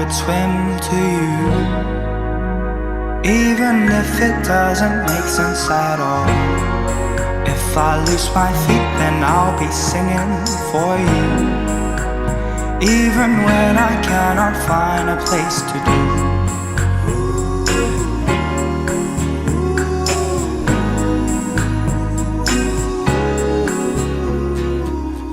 would swim to you, even if it doesn't make sense at all. If I lose my feet, then I'll be singing for you, even when I cannot find a place to do.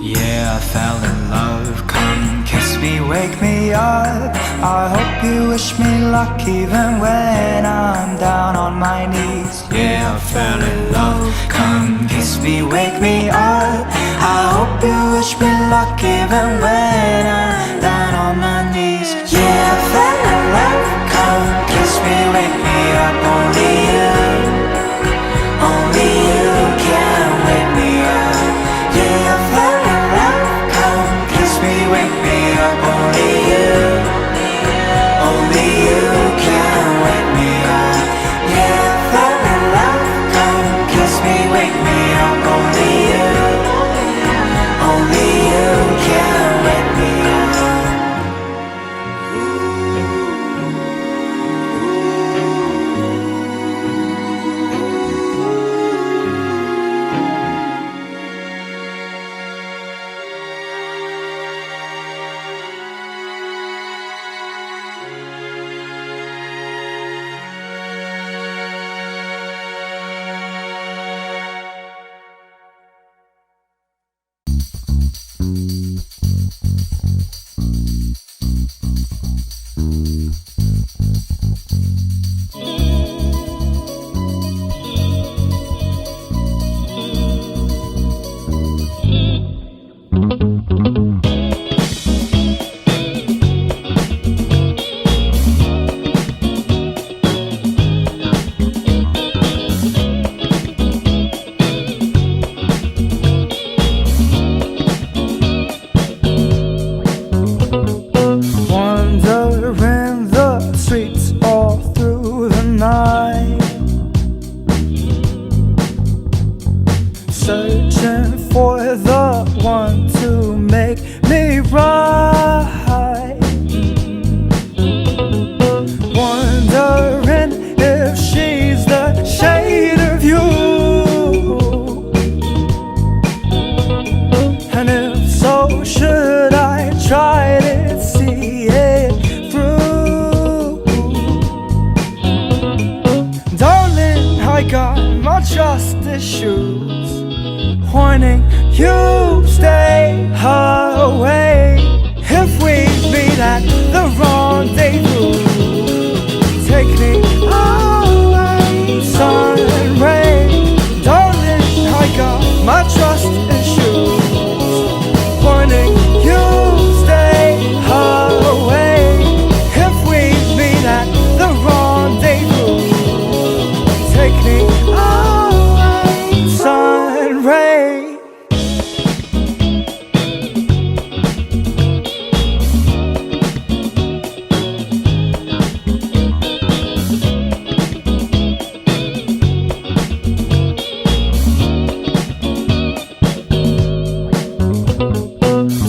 Yeah, I fell in love. Come kiss me, wake me up. I hope you wish me luck even when I'm down on my knees. Yeah, I fell in love. Come kiss me, wake me up. I hope you wish me luck even when I'm down on my knees. Yeah, I fell in love. Come kiss me, wake me up. Only you can wake me up. Yeah, I fell in love. Come kiss me, wake me up. Only you can wake me up. Yeah, I fell in love. Come kiss me, wake me up. Only you can wake me up. Wandering the streets all through the night, searching for the one to make me right. Wondering if she's the shade of you, and if so, should I try to see it through? Darling, I got my trust issues, warning you stay away. If we meet at the rendezvous, take me away, sun and rain. Darling, I got my trust issues, warning you stay away. If we meet at the rendezvous, take me away, sun and rain.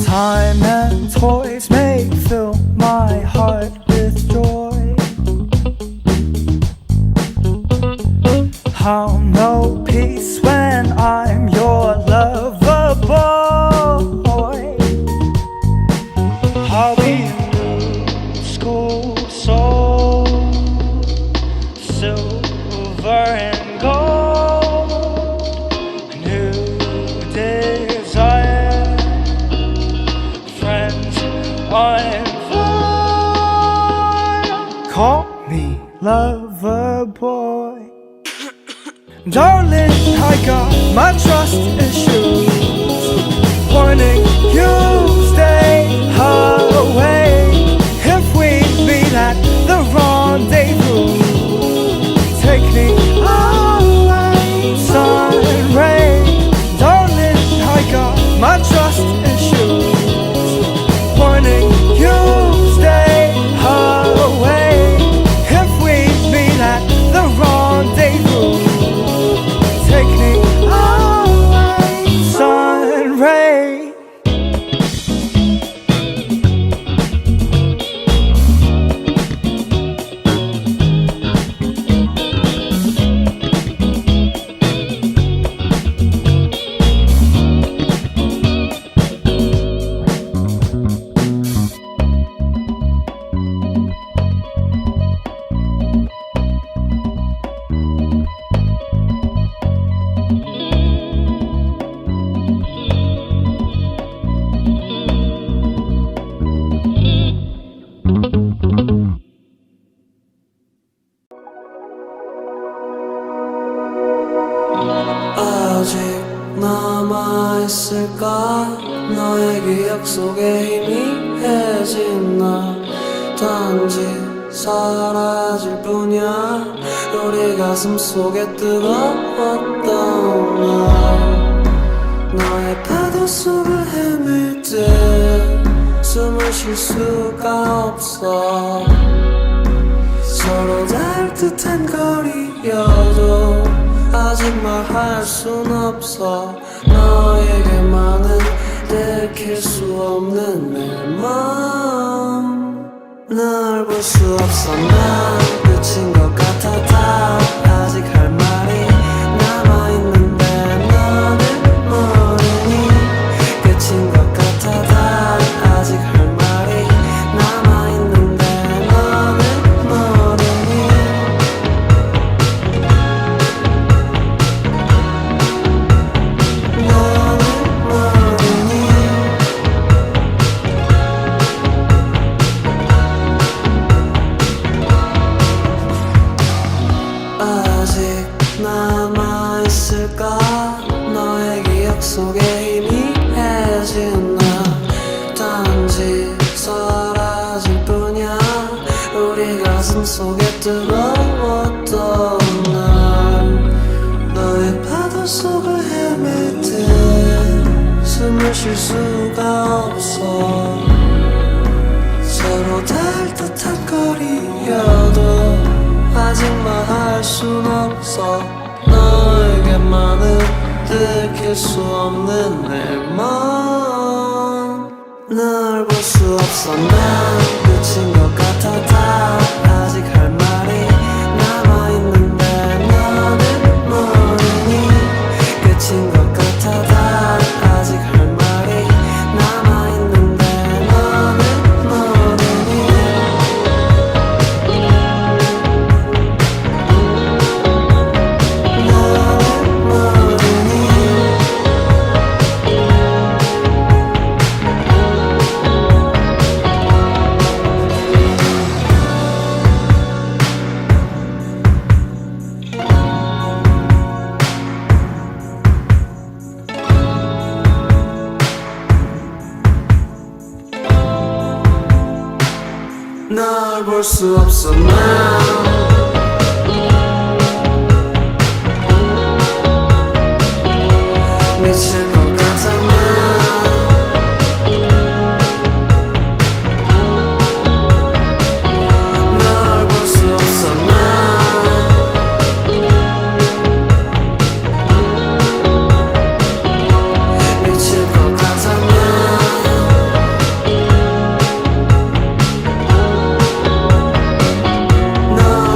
Time and toys may fill my heart with joy. I'll know peace when I'm your lover boy. I'll be new school soul, silver and gold, new desire, friends uninvited. Call me lover boy. Darling, I got my trust issues, warning you stay away. If we meet at the rendezvous, take me away, sun and rain. Darling, I got my trust issues, warning you stay away. If we meet at the rendezvous, take me away, sun and rain. 남아있을까 너의 기억 속에 희미해진 나 단지 사라질 뿐이야 우리 가슴 속에 뜨거웠던 날 너의 파도 속을 헤맬 때 숨을 쉴 수가 없어 서로 닿을 듯한 거리여도 아직 말할 순 없어 너에게만은 들킬 수 없는 내 맘 널 볼 수 없어 난 끝인 것 같아 다 아직 할 말이 남아있는데 너는 모르니 끝인 것 같아 다 아직 할 말이 남아있는데 너는 모르니 너는 모르니 아직 남아있을까 너의 기억 속에 희미해진 나 단지 사라질 뿐이야 우리 가슴 속에 뜨거웠던 날 너의 파도 속을 헤맬 때 숨을 쉴 수가 없어 서로 닿을 듯한 거리여도 아직 말할 순 없어 너에게만은 들킬 수 없는 내 맘 널 볼 수 없어 난 끝인 것 같아 다 아직 할 말이 남아있는데 너는 모르니 끝인 것 같아 다 아직 할 말이 남아있는데 너는 모르니 널 볼 수 없어 난 미칠 것 같아 널 볼 수 없어 미칠 것 같아 널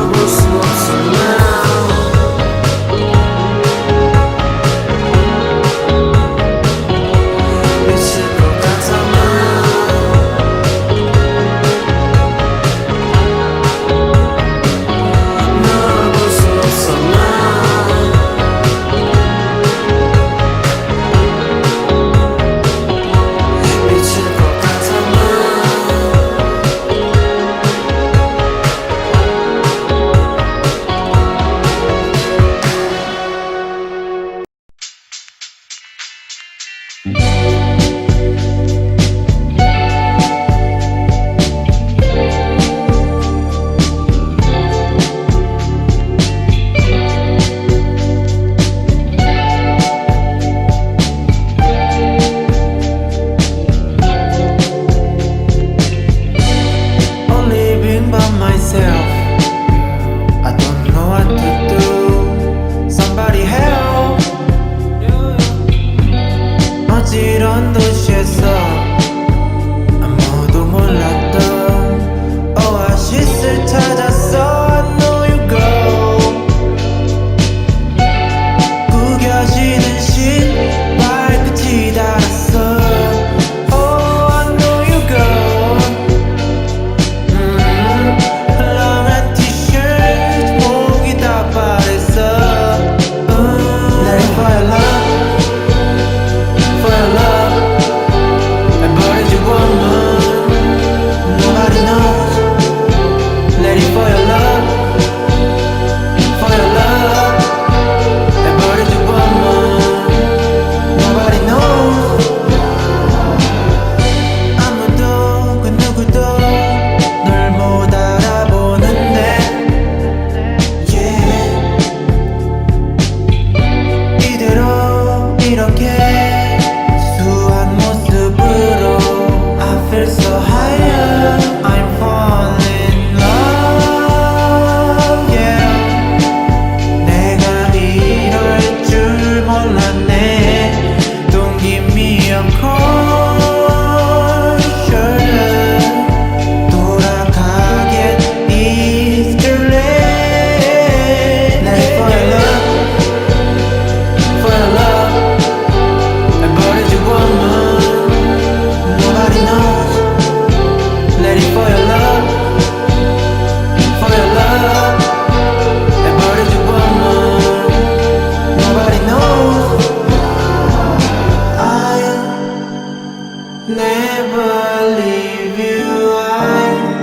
never leave you. I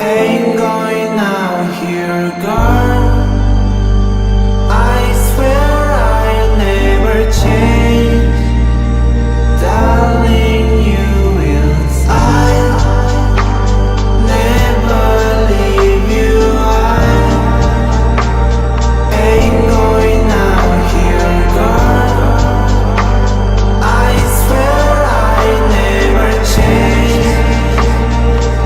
ain't going out here, girl. I swear I'll never change, darling. You will see. I'll never leave you. I ain't going out here, girl. I swear I'll never change,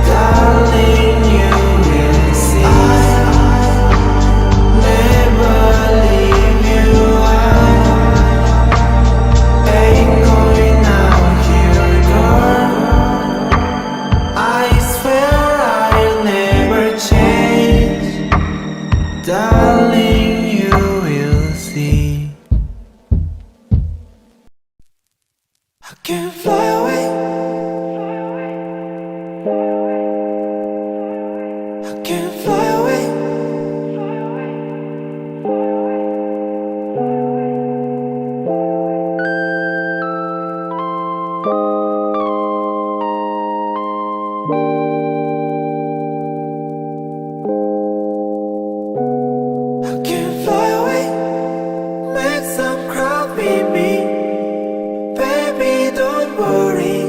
darling. You will see. I'll never leave you. I ain't going out here, girl. I swear I'll never change, darling. You will see. I can't fly away. I can't fly away. I can't fly away. Make some crowd meet me. Baby, don't worry.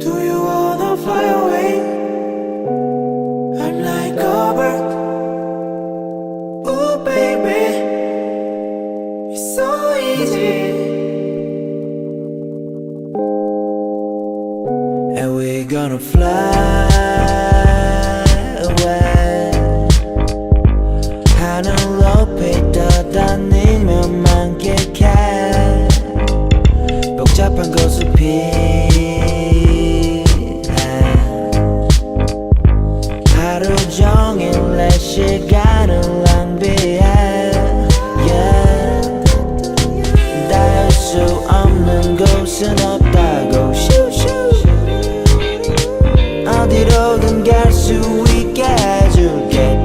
Do you wanna fly away? I'm like a bird. Ooh, baby, it's so easy. And we're gonna fly away. 하늘 높이 떠다니며 만끽해 복잡한 곳을 피해 하루 종일 내 시간을 낭비해 yeah. 닿을 수 없는 곳은 없다고 어디로든 갈 수 있게 해줄게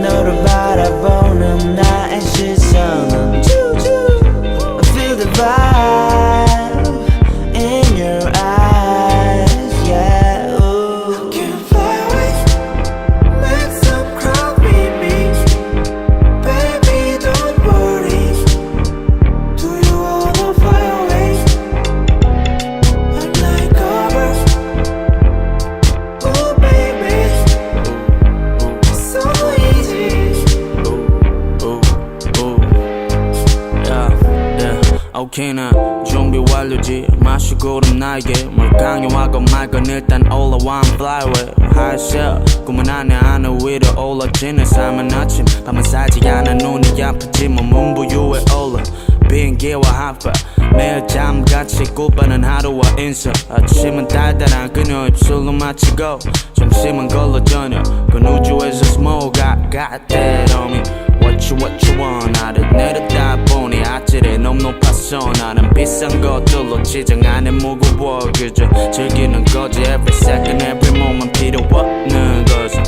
너를 바라보는 나의 시선은 Feel the vibe in your eyes, yeah. Ooh. I can't fly away. Make some crowd meet me. Baby, don't worry. Do you wanna fly away? I'm like a bird. Ooh, baby, it's so easy. 오케이 나 준비 완료지 마시고름 나에게 뭘 강요하건 말건 일단 올라와 I'm fly away 하이셀 꿈은 하늘 위로 올라지는 삶은 아침 밤은 살지 않아 눈이 아프지만 문부유에 올라 비행기와 합파 매일 잠같이 꿀빠는 하루와 인사 아침은 달달한 그녀 입술로 마치고 점심은 걸러 저녁 그 우주에서 smoke got that on me what you want 나를 내려다보니 아찔해 너무 높아서 나는 비싼 것들로 지정 안에 무거워 그저 즐기는 거지 every second every moment 필요 없는 것은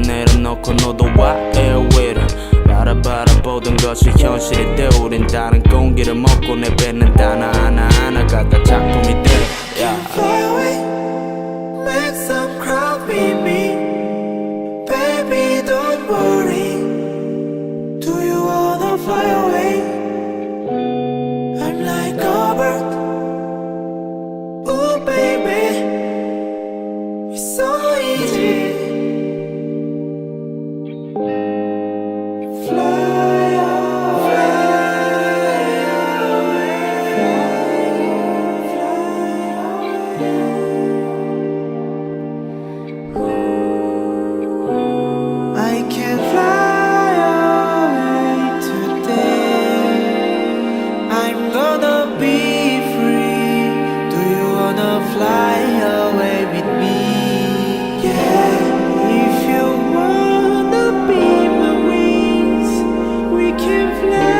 내려놓고 너도 와 air with her 바라보던 것이 현실이 돼 우린 다른 공기를 먹고 내뱉는 단어 하나하나가 다 작품이 돼 yeah. Fly away. Make some crowd meet me. Baby, don't worry. Do you wanna fly away? I'm like a bird. Ooh, baby, it's so easy. Fly away. I can fly away today. I'm gonna be free. Do you wanna fly away with me? Yeah. If you wanna be my wings, we can fly.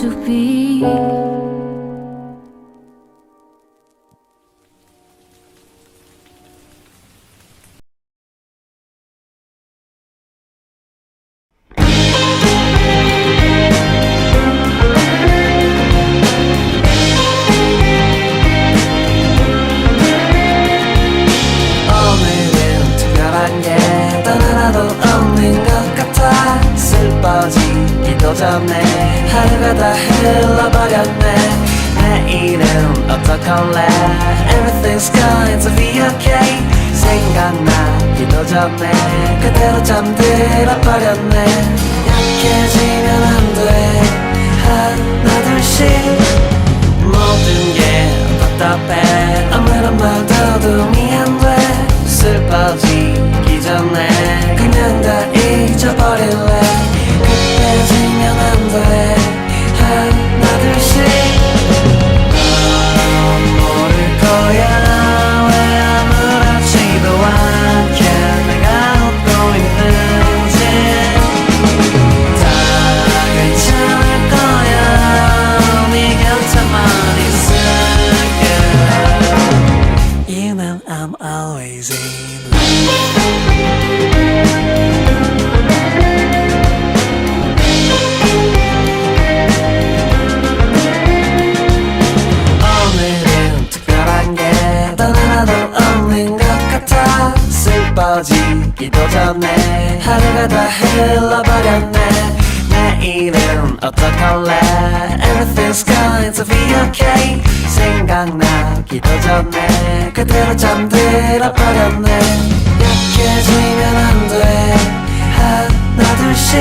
to be. 오늘은 특별한 게 단 하나도 없는 것 같아. 슬퍼지기도 전에 하루가 다 흘러버렸네. 내일은 어떡할래. Everything's going to be okay. 생각나기도 전에 그대로 잠들어버렸네. 약해지면 안 돼. 하나 둘씩 모든 게 답답해. 아무런 말도 도움이 안 돼. 슬퍼지기 전에 그냥 다 잊어버릴래. 급해지면 안 돼. 하나 둘씩 넌 모를 거야. 왜 아무렇지도 않게 내가 웃고 있는지. 다 괜찮을 거야. 네 곁에만 있을게. You know I'm always in love. 오늘은 특별한 게 단 하나도 없는 것 같아. 슬퍼지기도 전에 하루가 다 흘러버렸네. 내일은 어떡할래. Everything's going to be okay. 생각나기도 전에 그대로 잠들어버렸네. 약해지면 안 돼. 하나 둘씩